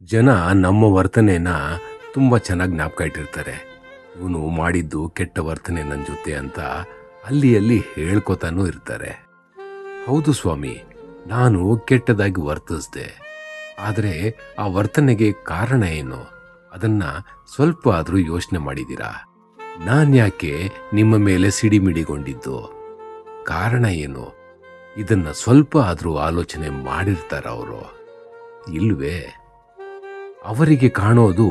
ಜನ ನಮ್ಮ ವರ್ತನೆನ ತುಂಬ ಚೆನ್ನಾಗಿ ಜ್ಞಾಪಕ ಇಟ್ಟಿರ್ತಾರೆ. ಇವನು ಮಾಡಿದ್ದು ಕೆಟ್ಟ ವರ್ತನೆ ನನ್ನ ಜೊತೆ ಅಂತ ಅಲ್ಲಿ ಹೇಳ್ಕೊತಾನೂ ಇರ್ತಾರೆ. ಹೌದು ಸ್ವಾಮಿ, ನಾನು ಕೆಟ್ಟದಾಗಿ ವರ್ತಿಸ್ದೆ. ಆದರೆ ಆ ವರ್ತನೆಗೆ ಕಾರಣ ಏನು? ಅದನ್ನ ಸ್ವಲ್ಪ ಆದರೂ ಯೋಚನೆ ಮಾಡಿದ್ದೀರಾ? ನಾನ್ಯಾಕೆ ನಿಮ್ಮ ಮೇಲೆ ಸಿಡಿಮಿಡಿಗೊಂಡಿದ್ದು? ಕಾರಣ ಏನು? ಇದನ್ನ ಸ್ವಲ್ಪ ಆದರೂ ಆಲೋಚನೆ ಮಾಡಿರ್ತಾರ ಅವರು? ಇಲ್ವೇ? ಅವರಿಗೆ ಕಾಣೋದು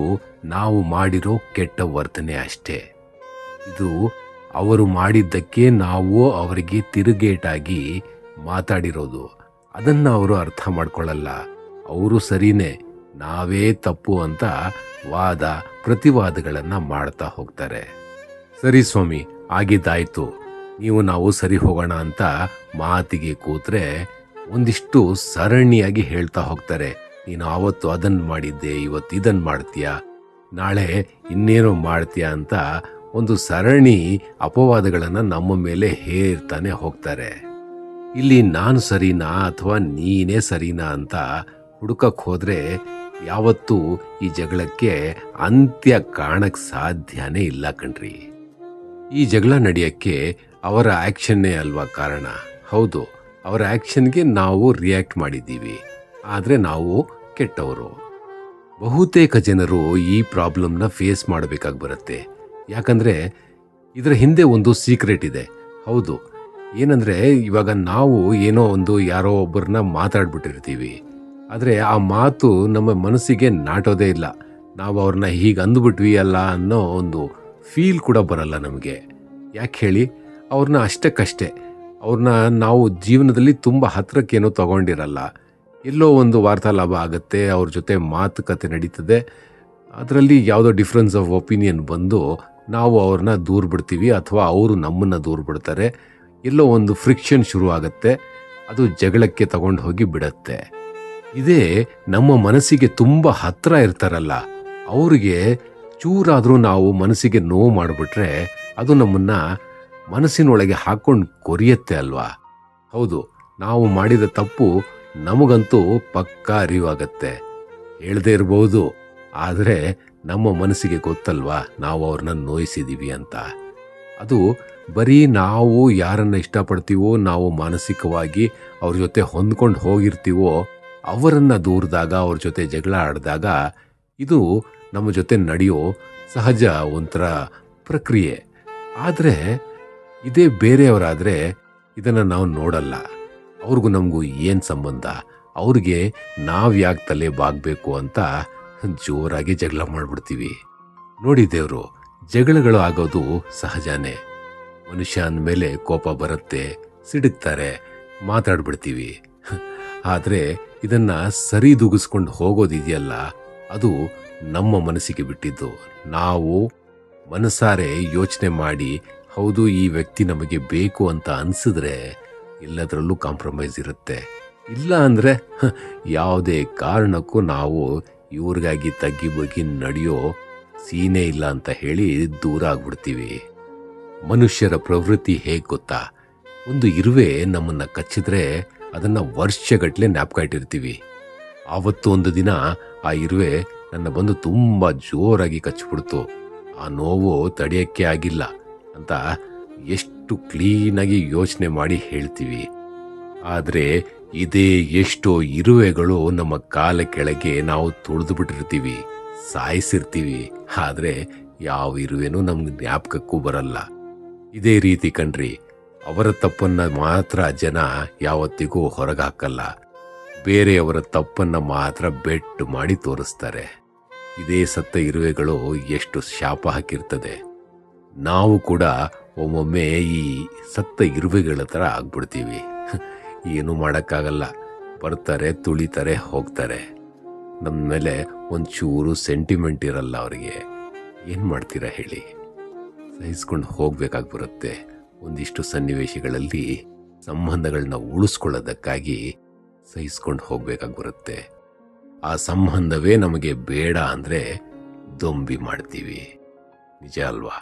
ನಾವು ಮಾಡಿರೋ ಕೆಟ್ಟ ವರ್ತನೆ ಅಷ್ಟೇ. ಇದು ಅವರು ಮಾಡಿದ್ದಕ್ಕೆ ನಾವು ಅವರಿಗೆ ತಿರುಗೇಟಾಗಿ ಮಾತಾಡಿರೋದು. ಅದನ್ನ ಅವರು ಅರ್ಥ ಮಾಡ್ಕೊಳ್ಳಲ್ಲ. ಅವರು ಸರಿನೇ, ನಾವೇ ತಪ್ಪು ಅಂತ ವಾದ ಪ್ರತಿವಾದಗಳನ್ನ ಮಾಡ್ತಾ ಹೋಗ್ತಾರೆ. ಸರಿ ಸ್ವಾಮಿ, ಆಗಿದ್ದಾಯ್ತು, ನೀವು ನಾವು ಸರಿ ಹೋಗೋಣ ಅಂತ ಮಾತಿಗೆ ಕೂತ್ರೆ ಒಂದಿಷ್ಟು ಸರಣಿಯಾಗಿ ಹೇಳ್ತಾ ಹೋಗ್ತಾರೆ. ನೀನು ಆವತ್ತು ಅದನ್ನು ಮಾಡಿದ್ದೆ, ಇವತ್ತು ಇದನ್ನು ಮಾಡ್ತೀಯಾ, ನಾಳೆ ಇನ್ನೇನೋ ಮಾಡ್ತೀಯಾ ಅಂತ ಒಂದು ಸರಣಿ ಅಪವಾದಗಳನ್ನು ನಮ್ಮ ಮೇಲೆ ಹೇರ್ತಾನೆ ಹೋಗ್ತಾರೆ. ಇಲ್ಲಿ ನಾನು ಸರಿನಾ ಅಥವಾ ನೀನೇ ಸರಿನಾ ಅಂತ ಹುಡುಕಕ್ಕೆ ಹೋದ್ರೆ ಯಾವತ್ತೂ ಈ ಜಗಳಕ್ಕೆ ಅಂತ್ಯ ಕಾಣಕ್ಕೆ ಸಾಧ್ಯನೇ ಇಲ್ಲ ಕಣ್ರಿ. ಈ ಜಗಳ ನಡೆಯಕ್ಕೆ ಅವರ ಆಕ್ಷನ್ನೇ ಅಲ್ವಾ ಕಾರಣ? ಹೌದು, ಅವರ ಆಕ್ಷನ್ಗೆ ನಾವು ರಿಯಾಕ್ಟ್ ಮಾಡಿದ್ದೀವಿ, ಆದರೆ ನಾವು ಕೆಟ್ಟವರು. ಬಹುತೇಕ ಜನರು ಈ ಪ್ರಾಬ್ಲಮ್ನ ಫೇಸ್ ಮಾಡಬೇಕಾಗಿ ಬರುತ್ತೆ. ಯಾಕಂದರೆ ಇದರ ಹಿಂದೆ ಒಂದು ಸೀಕ್ರೆಟ್ ಇದೆ. ಹೌದು, ಏನಂದರೆ ಇವಾಗ ನಾವು ಏನೋ ಒಂದು ಯಾರೋ ಒಬ್ಬರನ್ನ ಮಾತಾಡ್ಬಿಟ್ಟಿರ್ತೀವಿ, ಆದರೆ ಆ ಮಾತು ನಮ್ಮ ಮನಸ್ಸಿಗೆ ನಾಟೋದೇ ಇಲ್ಲ. ನಾವು ಅವ್ರನ್ನ ಹೀಗೆ ಅಂದುಬಿಟ್ವಿ ಅಲ್ಲ ಅನ್ನೋ ಒಂದು ಫೀಲ್ ಕೂಡ ಬರಲ್ಲ ನಮಗೆ. ಯಾಕೆ ಹೇಳಿ? ಅವ್ರನ್ನ ಅಷ್ಟಕ್ಕಷ್ಟೇ, ಅವ್ರನ್ನ ನಾವು ಜೀವನದಲ್ಲಿ ತುಂಬ ಹತ್ರಕ್ಕೇನೋ ತಗೊಂಡಿರಲ್ಲ. ಎಲ್ಲೋ ಒಂದು ವಾರ್ತಾಲಾಪ ಆಗುತ್ತೆ, ಅವ್ರ ಜೊತೆ ಮಾತುಕತೆ ನಡೀತದೆ, ಅದರಲ್ಲಿ ಯಾವುದೋ ಡಿಫ್ರೆನ್ಸ್ ಆಫ್ ಒಪಿನಿಯನ್ ಬಂದು ನಾವು ಅವ್ರನ್ನ ದೂರ ಬಿಡ್ತೀವಿ ಅಥವಾ ಅವರು ನಮ್ಮನ್ನು ದೂರ ಬಿಡ್ತಾರೆ. ಎಲ್ಲೋ ಒಂದು ಫ್ರಿಕ್ಷನ್ ಶುರು ಆಗುತ್ತೆ, ಅದು ಜಗಳಕ್ಕೆ ತಗೊಂಡು ಹೋಗಿ ಬಿಡತ್ತೆ. ಇದೇ ನಮ್ಮ ಮನಸ್ಸಿಗೆ ತುಂಬ ಹತ್ರ ಇರ್ತಾರಲ್ಲ, ಅವ್ರಿಗೆ ಚೂರಾದರೂ ನಾವು ಮನಸ್ಸಿಗೆ ನೋವು ಮಾಡಿಬಿಟ್ರೆ ಅದು ನಮ್ಮನ್ನ ಮನಸ್ಸಿನೊಳಗೆ ಹಾಕೊಂಡು ಕೊರಿಯತ್ತೆ ಅಲ್ವಾ? ಹೌದು, ನಾವು ಮಾಡಿದ ತಪ್ಪು ನಮಗಂತೂ ಪಕ್ಕಾ ಅರಿವಾಗತ್ತೆ. ಹೇಳ್ದೇ ಇರಬಹುದು, ಆದರೆ ನಮ್ಮ ಮನಸ್ಸಿಗೆ ಗೊತ್ತಲ್ವಾ ನಾವು ಅವ್ರನ್ನ ನೋಯಿಸಿದೀವಿ ಅಂತ. ಅದು ಬರೀ ನಾವು ಯಾರನ್ನ ಇಷ್ಟಪಡ್ತೀವೋ, ನಾವು ಮಾನಸಿಕವಾಗಿ ಅವ್ರ ಜೊತೆ ಹೊಂದ್ಕೊಂಡು ಹೋಗಿರ್ತೀವೋ, ಅವರನ್ನ ದೂರದಾಗ, ಅವ್ರ ಜೊತೆ ಜಗಳ ಆಡಿದಾಗ ಇದು ನಮ್ಮ ಜೊತೆ ನಡೆಯೋ ಸಹಜ ಒಂಥರ ಪ್ರಕ್ರಿಯೆ. ಆದರೆ ಇದೇ ಬೇರೆಯವರಾದರೆ ಇದನ್ನು ನಾವು ನೋಡಲ್ಲ. ಅವ್ರಿಗೂ ನಮಗೂ ಏನು ಸಂಬಂಧ? ಅವ್ರಿಗೆ ನಾವು ಯಾಕೆ ತಲೆ ಬಾಗಬೇಕು ಅಂತ ಜೋರಾಗಿ ಜಗಳ ಮಾಡಿಬಿಡ್ತೀವಿ. ನೋಡಿ ದೇವರು, ಜಗಳಗಳು ಆಗೋದು ಸಹಜನೇ. ಮನುಷ್ಯ ಅಂದಮೇಲೆ ಕೋಪ ಬರುತ್ತೆ, ಸಿಡುಕ್ತಾರೆ, ಮಾತಾಡ್ಬಿಡ್ತೀವಿ. ಆದರೆ ಇದನ್ನ ಸರಿದೂಗಿಸ್ಕೊಂಡು ಹೋಗೋದಿದೆಯಲ್ಲ, ಅದು ನಮ್ಮ ಮನಸ್ಸಿಗೆ ಬಿಟ್ಟಿದ್ದು. ನಾವು ಮನಸಾರೆ ಯೋಚನೆ ಮಾಡಿ, ಹೌದು ಈ ವ್ಯಕ್ತಿ ನಮಗೆ ಬೇಕು ಅಂತ ಅನಿಸಿದ್ರೆ ಎಲ್ಲದರಲ್ಲೂ ಕಾಂಪ್ರಮೈಸ್ ಇರುತ್ತೆ. ಇಲ್ಲ ಅಂದರೆ ಯಾವುದೇ ಕಾರಣಕ್ಕೂ ನಾವು ಇವ್ರಿಗಾಗಿ ತಗ್ಗಿ ಬಗ್ಗಿ ನಡೆಯೋ ಸೀನೇ ಇಲ್ಲ ಅಂತ ಹೇಳಿ ದೂರ ಆಗ್ಬಿಡ್ತೀವಿ. ಮನುಷ್ಯರ ಪ್ರವೃತ್ತಿ ಹೇಗೆ ಗೊತ್ತಾ? ಒಂದು ಇರುವೆ ನಮ್ಮನ್ನ ಕಚ್ಚಿದ್ರೆ ಅದನ್ನ ವರ್ಷಗಟ್ಟಲೆ ಜ್ಞಾಪಕ ಇಟ್ಟಿರ್ತೀವಿ. ಆವತ್ತು ಒಂದು ದಿನ ಆ ಇರುವೆ ನನ್ನ ಬಂದು ತುಂಬ ಜೋರಾಗಿ ಕಚ್ಚಿಬಿಡ್ತು, ಆ ನೋವು ತಡೆಯೋಕ್ಕೆ ಆಗಿಲ್ಲ ಅಂತ ಎಷ್ಟು ಕ್ಲೀನಾಗಿ ಯೋಚನೆ ಮಾಡಿ ಹೇಳ್ತೀವಿ. ಆದರೆ ಇದೇ ಎಷ್ಟೋ ಇರುವೆಗಳು ನಮ್ಮ ಕಾಲ ಕೆಳಗೆ ನಾವು ತುಳಿದು ಬಿಟ್ಟಿರ್ತೀವಿ, ಸಾಯಿಸಿರ್ತೀವಿ, ಆದರೆ ಯಾವ ಇರುವೆನೂ ನಮ್ಗೆ ಜ್ಞಾಪಕಕ್ಕೂ ಬರಲ್ಲ. ಇದೇ ರೀತಿ ಕಣ್ರಿ, ಅವರ ತಪ್ಪನ್ನ ಮಾತ್ರ ಜನ ಯಾವತ್ತಿಗೂ ಹೊರಗಾಕಲ್ಲ, ಬೇರೆಯವರ ತಪ್ಪನ್ನ ಮಾತ್ರ ಬೆಟ್ಟು ಮಾಡಿ ತೋರಿಸ್ತಾರೆ. ಇದೇ ಸತ್ತ ಇರುವೆಗಳು ಎಷ್ಟು ಶಾಪ ಹಾಕಿರ್ತದೆ. ನಾವು ಕೂಡ ಒಮ್ಮೊಮ್ಮೆ ಈ ಸತ್ತ ಇರುವೆಗಳ ಥರ ಆಗ್ಬಿಡ್ತೀವಿ. ಏನು ಮಾಡೋಕ್ಕಾಗಲ್ಲ, ಬರ್ತಾರೆ, ತುಳಿತಾರೆ, ಹೋಗ್ತಾರೆ. ನಮ್ಮ ಮೇಲೆ ಒಂಚೂರು ಸೆಂಟಿಮೆಂಟ್ ಇರಲ್ಲ ಅವರಿಗೆ. ಏನು ಮಾಡ್ತೀರಾ ಹೇಳಿ? ಸಹಿಸ್ಕೊಂಡು ಹೋಗ್ಬೇಕಾಗಿ ಬರುತ್ತೆ. ಒಂದಿಷ್ಟು ಸನ್ನಿವೇಶಗಳಲ್ಲಿ ಸಂಬಂಧಗಳನ್ನ ಉಳಿಸ್ಕೊಳ್ಳೋದಕ್ಕಾಗಿ ಸಹಿಸ್ಕೊಂಡು ಹೋಗ್ಬೇಕಾಗಿ ಬರುತ್ತೆ. ಆ ಸಂಬಂಧವೇ ನಮಗೆ ಬೇಡ ಅಂದರೆ ದೊಂಬಿ ಮಾಡ್ತೀವಿ. ನಿಜ ಅಲ್ವಾ?